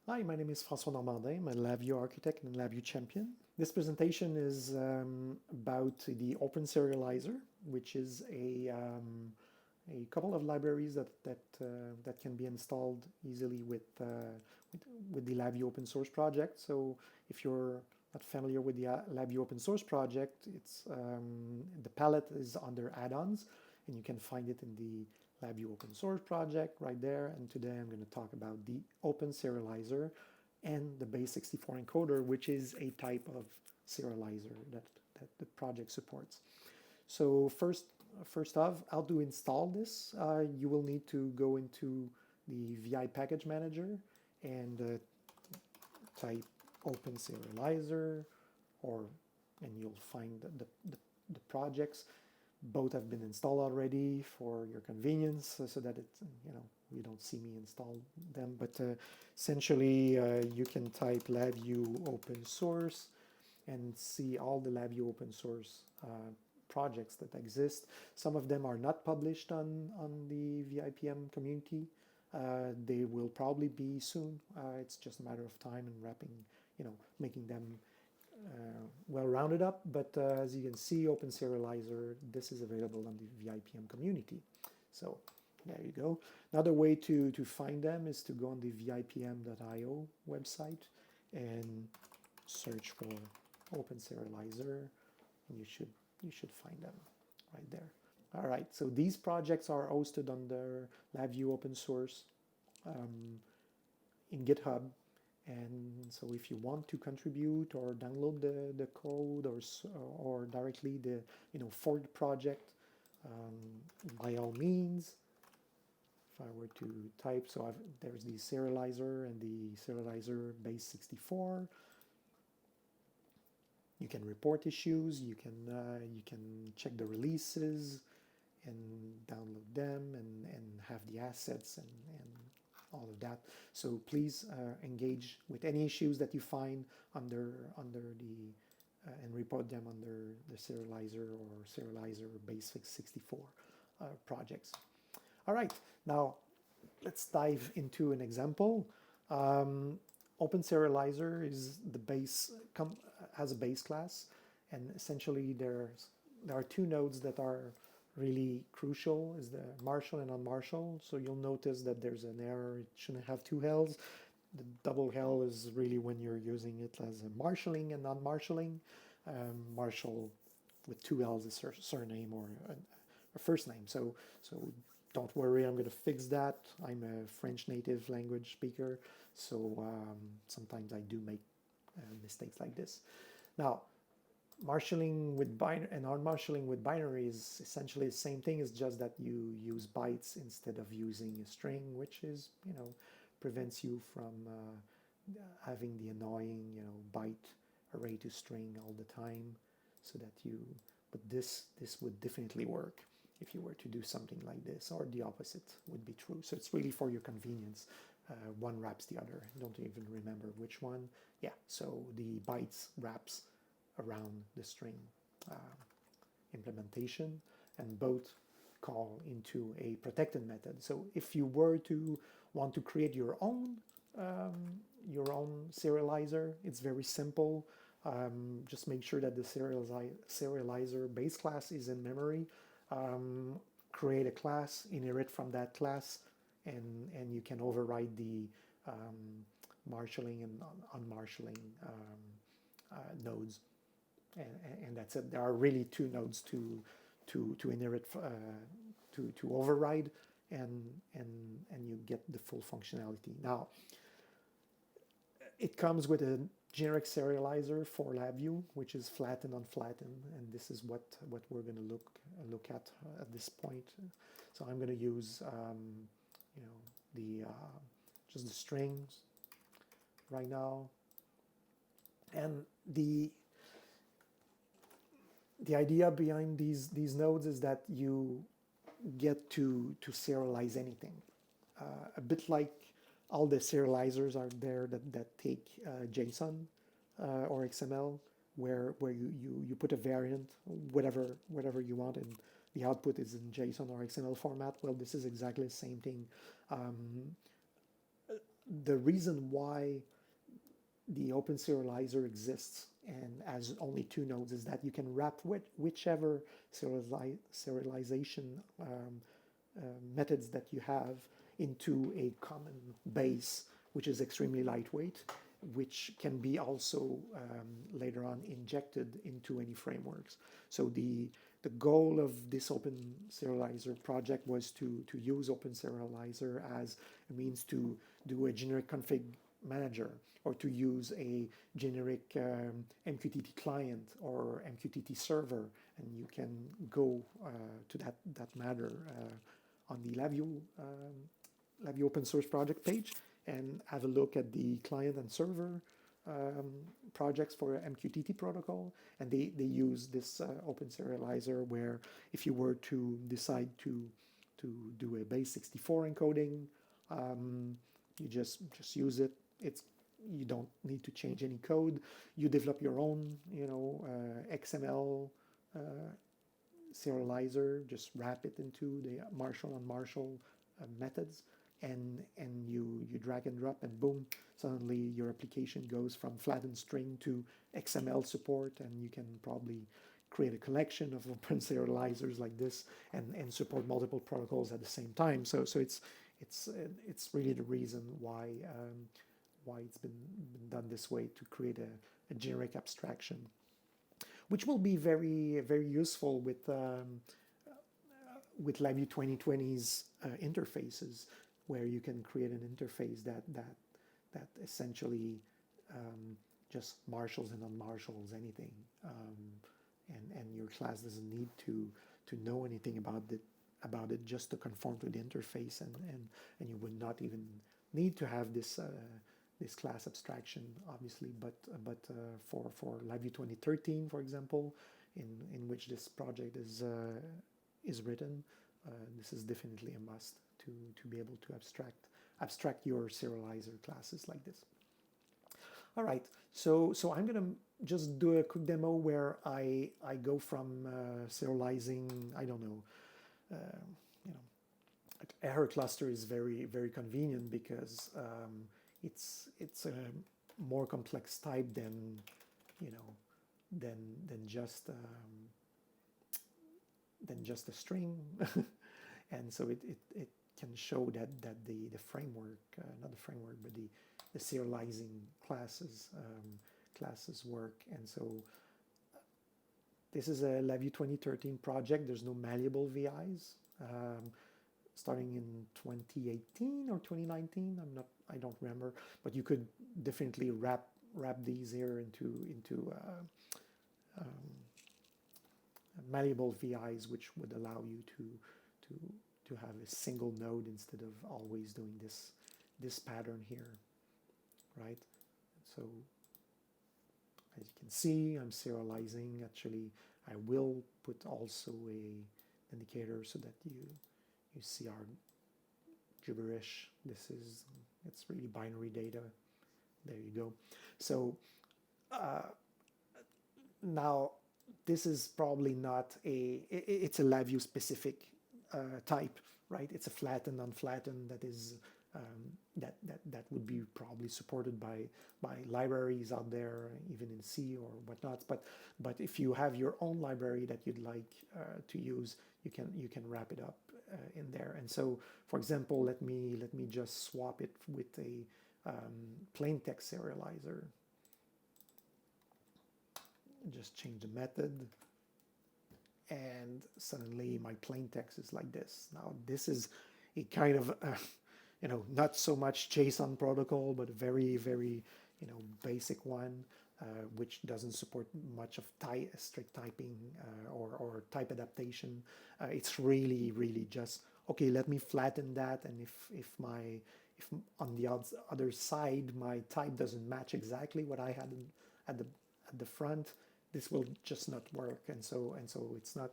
Hi, my name is François Normandin. I'm a LabVIEW architect and LabVIEW champion. This presentation is about the OpenSerializer, which is a couple of libraries that can be installed easily with the LabVIEW open source project. So if you're not familiar with the LabVIEW open source project, it's the palette is under add-ons, and you can find it in the LabVIEW open source project right there. And today I'm going to talk about the OpenSerializer and the base64 encoder, which is a type of serializer that the project supports. So first off, how to install this? You will need to go into the VI package manager and type OpenSerializer, and you'll find the projects. Both have been installed already for your convenience, so that you don't see me install them. But essentially, you can type LabVIEW open source and see all the LabVIEW open source projects that exist. Some of them are not published on the VIPM community. They will probably be soon. It's just a matter of time and making them well rounded up. But as you can see, OpenSerializer, this is available on the VIPM community. So there you go. Another way to find them is to go on the vipm.io website and search for OpenSerializer, and you should find them right there. All right, so these projects are hosted under LabVIEW open source in GitHub. And so if you want to contribute or download the code or directly for the project, by all means. If I were to type, so there's the serializer and the serializer base64. You can report issues. You can check the releases and download them and have the assets and all of that. So please engage with any issues that you find under the and report them under the serializer or serializer base64 projects. All right, now let's dive into an example. OpenSerializer is has a base class, and essentially there are two nodes that are really crucial, is the marshal and unmarshal. So you'll notice that there's an error. It shouldn't have two hells. The double hell is really when you're using it as a marshalling and non-marshalling. Marshal with two L's is surname or a first name. So don't worry, I'm going to fix that. I'm a French native language speaker, so sometimes I do make mistakes like this. Now, marshalling with binary and unmarshalling with binary is essentially the same thing. It's just that you use bytes instead of using a string, which is prevents you from having the annoying byte array to string all the time. So that but this would definitely work if you were to do something like this, or the opposite would be true. So it's really for your convenience. One wraps the other. I don't even remember which one. Yeah, so the bytes wraps around the string implementation, and both call into a protected method. So if you were to want to create your own serializer, it's very simple. Just make sure that the serializer base class is in memory. Create a class, inherit from that class, and you can override the marshalling and unmarshalling nodes. And that's it. There are really two nodes to inherit, to override, and you get the full functionality. Now, it comes with a generic serializer for LabVIEW, which is flatten, unflatten, and this is what we're going to look at this point. So I'm going to use just the strings right now, and the idea behind these nodes is that you get to serialize anything, a bit like all the serializers are there that take JSON or XML, where you put a variant, whatever you want, and the output is in JSON or XML format. Well, this is exactly the same thing. the reason why the OpenSerializer exists and has only 2 nodes is that you can wrap whichever serialization methods that you have into a common base, which is extremely lightweight, which can be also later on injected into any frameworks. So the goal of this OpenSerializer project was to use OpenSerializer as a means to do a generic config manager, or to use a generic MQTT client or MQTT server, and you can go to that matter on the LabVIEW open source project page and have a look at the client and server projects for MQTT protocol, and they use this OpenSerializer, where if you were to decide to do a base 64 encoding, you just use it. You don't need to change any code. You develop your own, XML serializer. Just wrap it into the marshal and unmarshal methods, and you drag and drop, and boom, suddenly your application goes from flattened string to XML support, and you can probably create a collection of OpenSerializers like this and support multiple protocols at the same time. So it's really the reason why it's been done this way, to create a generic abstraction, which will be very, very useful with LabVIEW 2020's interfaces, where you can create an interface that essentially just marshals and unmarshals anything, and your class doesn't need to know anything about it just to conform to the interface, and you would not even need to have this class abstraction, obviously, but for LabVIEW 2013, for example, in which this project is written, this is definitely a must to be able to abstract your serializer classes like this. All right, so I'm gonna just do a quick demo where I go from serializing, I don't know, error cluster is very, very convenient, because it's a more complex type than just a string, and so it can show that the framework, not the framework, but the serializing classes work. And so this is a LabVIEW 2013 project. There's no malleable VIs. Starting in 2018 or 2019, I don't remember, but you could definitely wrap these here into malleable VIs, which would allow you to have a single node instead of always doing this pattern here, right? So as you can see, I'm serializing. Actually, I will put also a indicator so that you see our gibberish. It's really binary data. There you go. So now this is probably not it's a LabVIEW specific type, right? It's a flatten, unflatten that is that would be probably supported by libraries out there, even in C or whatnot. But if you have your own library that you'd like to use, you can wrap it up in there. And so, for example, let me just swap it with a plain text serializer. Just change the method, and suddenly my plain text is like this. Now this is a kind of not so much JSON protocol, but a very, very basic one, which doesn't support much of strict typing or type adaptation. It's really just, okay, let me flatten that, and if on the other side my type doesn't match exactly what I had at the front, this will just not work. And so it's not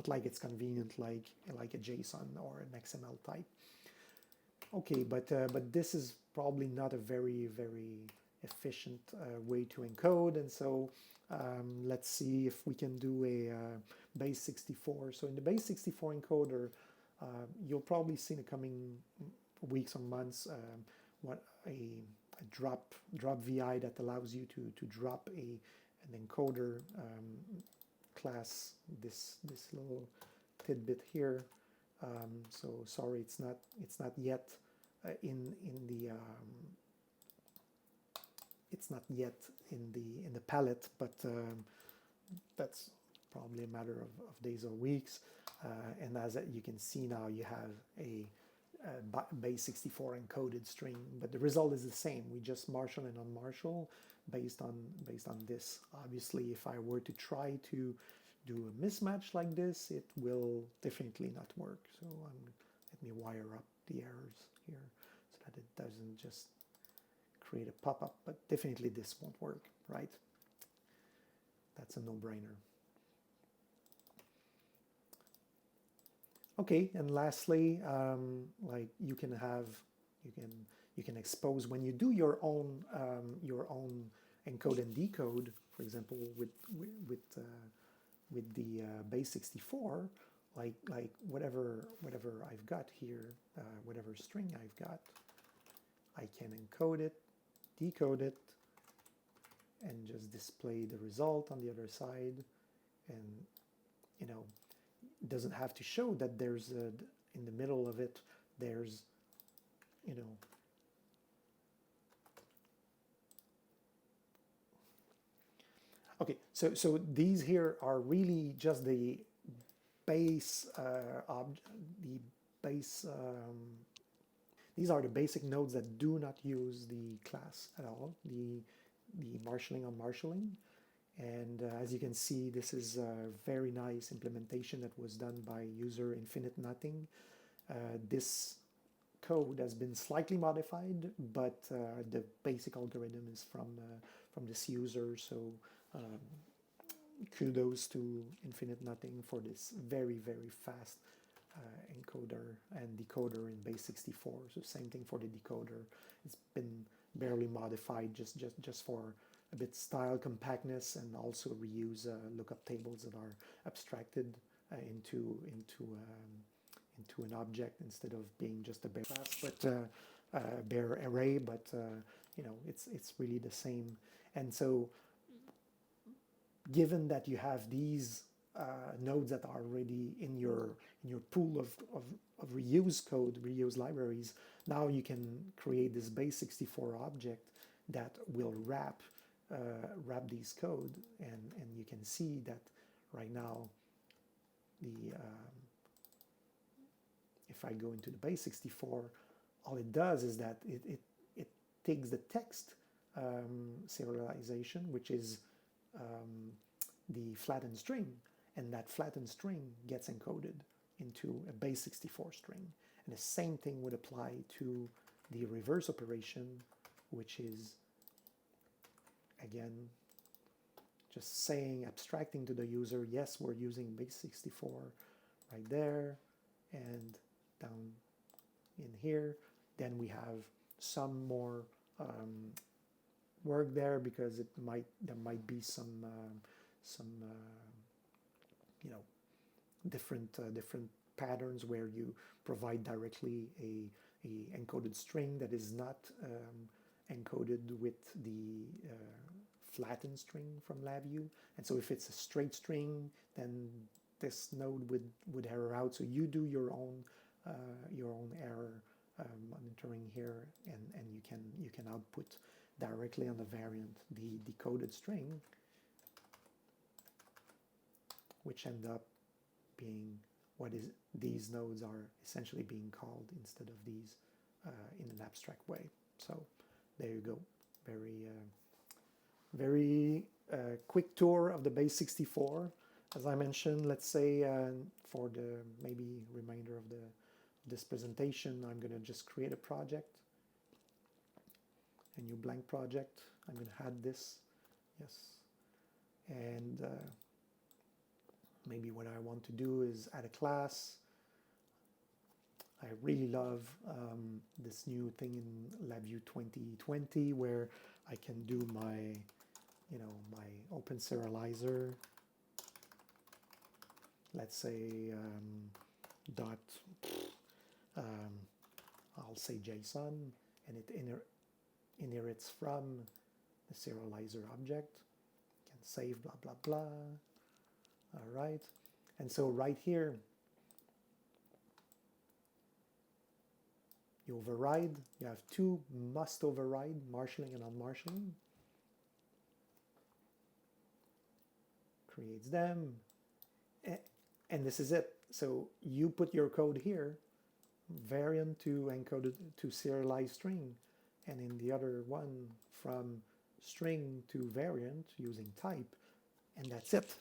like it's convenient like a JSON or an XML type. Okay, but this is probably not a very, very efficient way to encode, and so let's see if we can do a base 64. So in the base 64 encoder, you'll probably see in the coming weeks or months a drop VI that allows you to drop an encoder class, this little tidbit here. So sorry, it's not yet in the it's not yet in the palette, but that's probably a matter of days or weeks. And as you can see now, you have a base 64 encoded string, but the result is the same. We just marshal and unmarshal based on this. Obviously, if I were to try to do a mismatch like this, it will definitely not work. So let me wire up the errors here so that it doesn't just create a pop-up, but definitely this won't work, right? That's a no-brainer. Okay, and lastly, like you can expose when you do your own encode and decode, for example, with the base 64, like whatever I've got here, whatever string I've got, I can encode it, decode it, and just display the result on the other side. And you know, it doesn't have to show that there's in the middle of it there's, you know, okay, so these here are really just the base these are the basic nodes that do not use the class at all, the marshalling on marshalling. And as you can see, this is a very nice implementation that was done by user Infinite Nothing. This code has been slightly modified, but the basic algorithm is from this user. So kudos to Infinite Nothing for this very, very fast encoder and decoder in base 64. So same thing for the decoder. It's been barely modified just for a bit style compactness, and also reuse lookup tables that are abstracted into an object instead of being just a bare class, but bare array. But you know, it's really the same. And so, given that you have these nodes that are already in your pool of reuse code, reuse libraries, now you can create this base 64 object that will wrap these code, and you can see that right now if I go into the base 64, all it does is that it takes the text serialization, which is the flattened string, and that flattened string gets encoded into a base 64 string. And the same thing would apply to the reverse operation, which is, again, just saying, abstracting to the user, yes, we're using base 64 right there, and down in here. Then we have some more work there, because there might be some you know, different patterns where you provide directly a encoded string that is not encoded with the flattened string from LabVIEW. And so if it's a straight string, then this node would error out. So you do your own error monitoring here, and you can output directly on the variant the decoded string, which end up being what is these nodes are essentially being called instead of these in an abstract way. So there you go. Very quick tour of the base 64. As I mentioned, let's say for the maybe remainder of this presentation, I'm going to just create a project, a new blank project. I'm going to add this, yes, and maybe what I want to do is add a class. I really love this new thing in LabVIEW 2020 where I can do my, my OpenSerializer. Let's say dot, I'll say JSON, and inherits from the serializer object. You can save blah, blah, blah. All right. And so right here, you override. You have two must override, marshalling and unmarshalling. Creates them. And this is it. So you put your code here, variant to encoded to serialized string, and in the other one from string to variant using type, and that's it.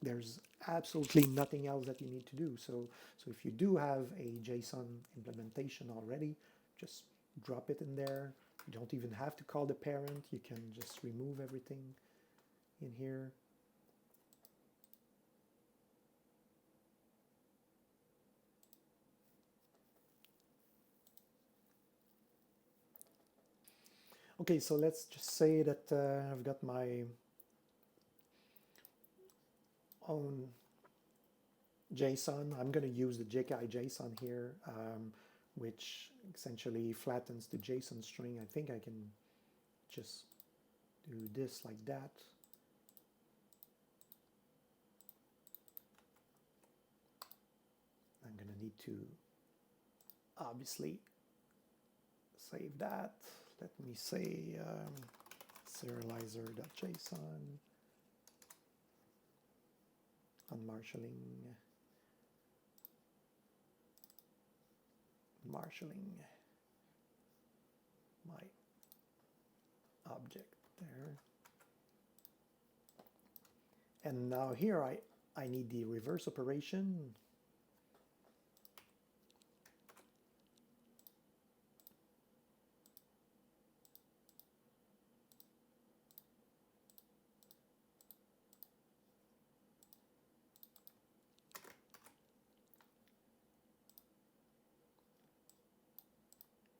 There's absolutely nothing else that you need to do. So if you do have a JSON implementation already, just drop it in there. You don't even have to call the parent. You can just remove everything in here. Okay, so let's just say that I've got my own JSON. I'm going to use the JKI JSON here, which essentially flattens the JSON string. I think I can just do this like that. I'm going to need to obviously save that. Let me say serializer.json, unmarshalling, marshalling my object there. And now here I need the reverse operation.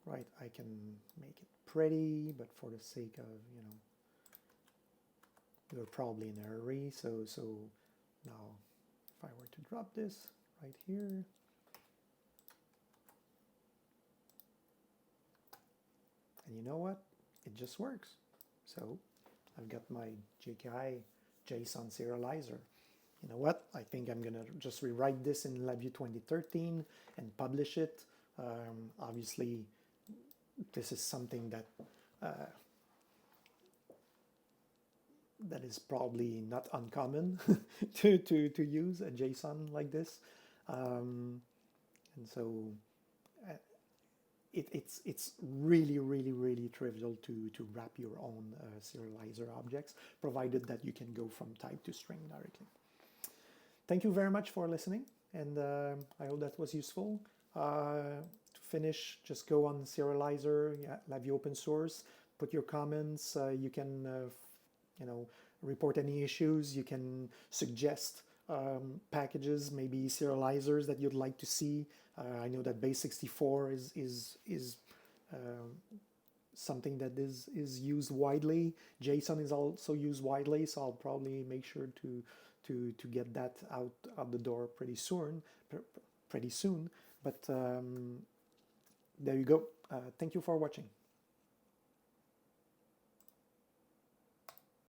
Right, I can make it pretty, but for the sake of, you're probably in a hurry. So now if I were to drop this right here, and you know what? It just works. So I've got my JKI JSON serializer. You know what? I think I'm going to just rewrite this in LabVIEW 2013 and publish it. Obviously, this is something that that is probably not uncommon to use a JSON like this, and so it's really trivial to wrap your own serializer objects, provided that you can go from type to string directly. Thank you very much for listening, and I hope that was useful. To finish, just go on Serializer, LabVIEW open source, put your comments. You can, report any issues. You can suggest packages, maybe serializers that you'd like to see. I know that base64 is something that is used widely. JSON is also used widely, so I'll probably make sure to get that out the door pretty soon. But there you go. Thank you for watching.